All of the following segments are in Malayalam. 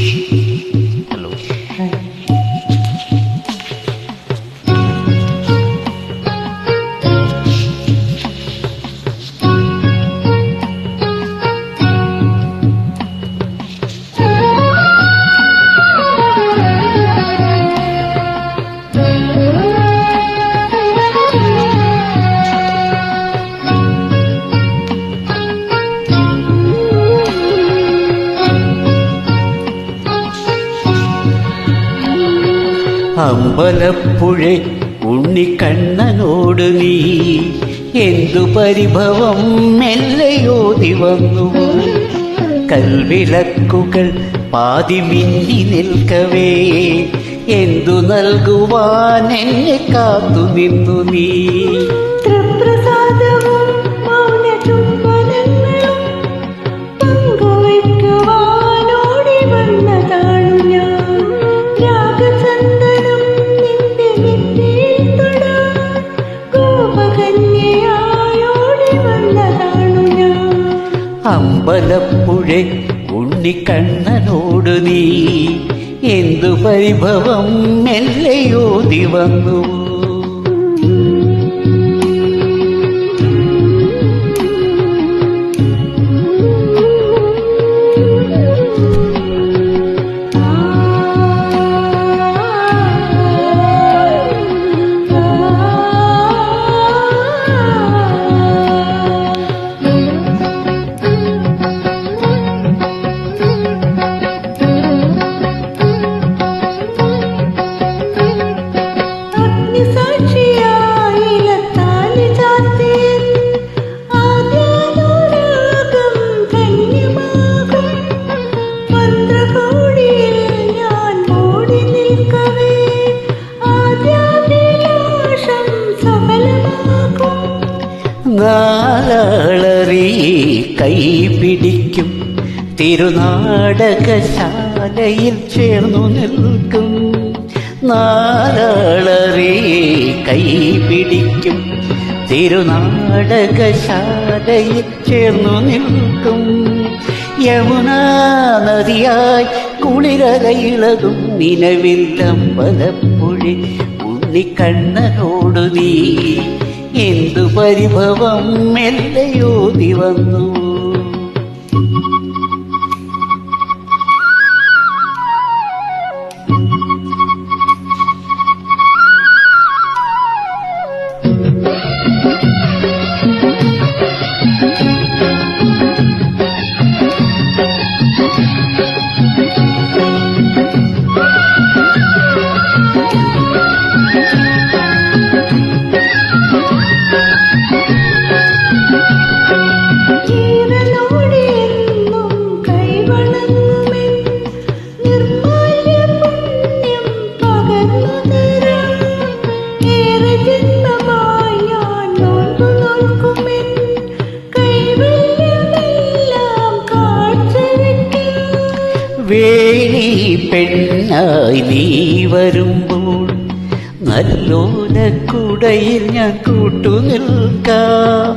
ഹലോ. അമ്പലപ്പുഴ ഉണ്ണിക്കണ്ണനോട് നീ എന്തു പരിഭവം മെല്ലയോതി വന്നു. കൽവിളക്കുകൾ പാതി മിന്നി നിൽക്കവേ എന്തു നൽകുവാൻ എന്നെ കാത്തു നിന്നു നീ. അമ്പലപ്പുഴ ഉണ്ണിക്കണ്ണനോട് നീ എന്തു പരിഭവം മെല്ലയോതി വന്നു. നാളറി കൈപിടിക്കും തിരുനാടകശാലയിൽ ചേർന്നു നിൽക്കും. നാളറി കൈപിടിക്കും തിരുനാടകശാലയിൽ ചേർന്നു നിൽക്കും. യമുനാ നദിയായി കുളിരലയിളകും നിലവില്ലമ്പലപ്പുഴ ഉണ്ണിക്കണ്ണനോട് നീ എന്തു പരിഭവം മെല്ലയോതി വന്നു. വേണി പെണ്ണായി നീ വരുമ്പോൾ നല്ലോലക്കുടയിൽ ഞാൻ കൂട്ടുനിൽക്കാം.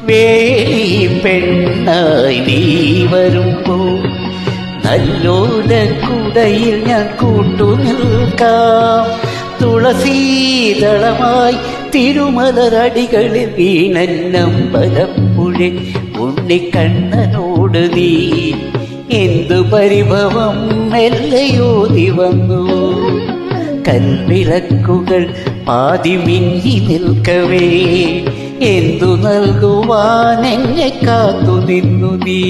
വേണി പെണ്ണായി നീ വരുമ്പോൾ നല്ലോലക്കുടയിൽ ഞാൻ കൂട്ടുനിൽക്കാം. തുളസീതളമായി തിരുമലരടികളിൽ വീണന്നമ്പലപ്പുഴ ഉണ്ണിക്കണ്ണനോട് നീ എന്തു പരിഭവം മെല്ലയോതി വന്നു. കൽവിളക്കുകൾ പാതി മിന്നി നിൽക്കവേ എന്തു നൽകുവാൻ എന്നെ കാത്തു നിന്നു നീ.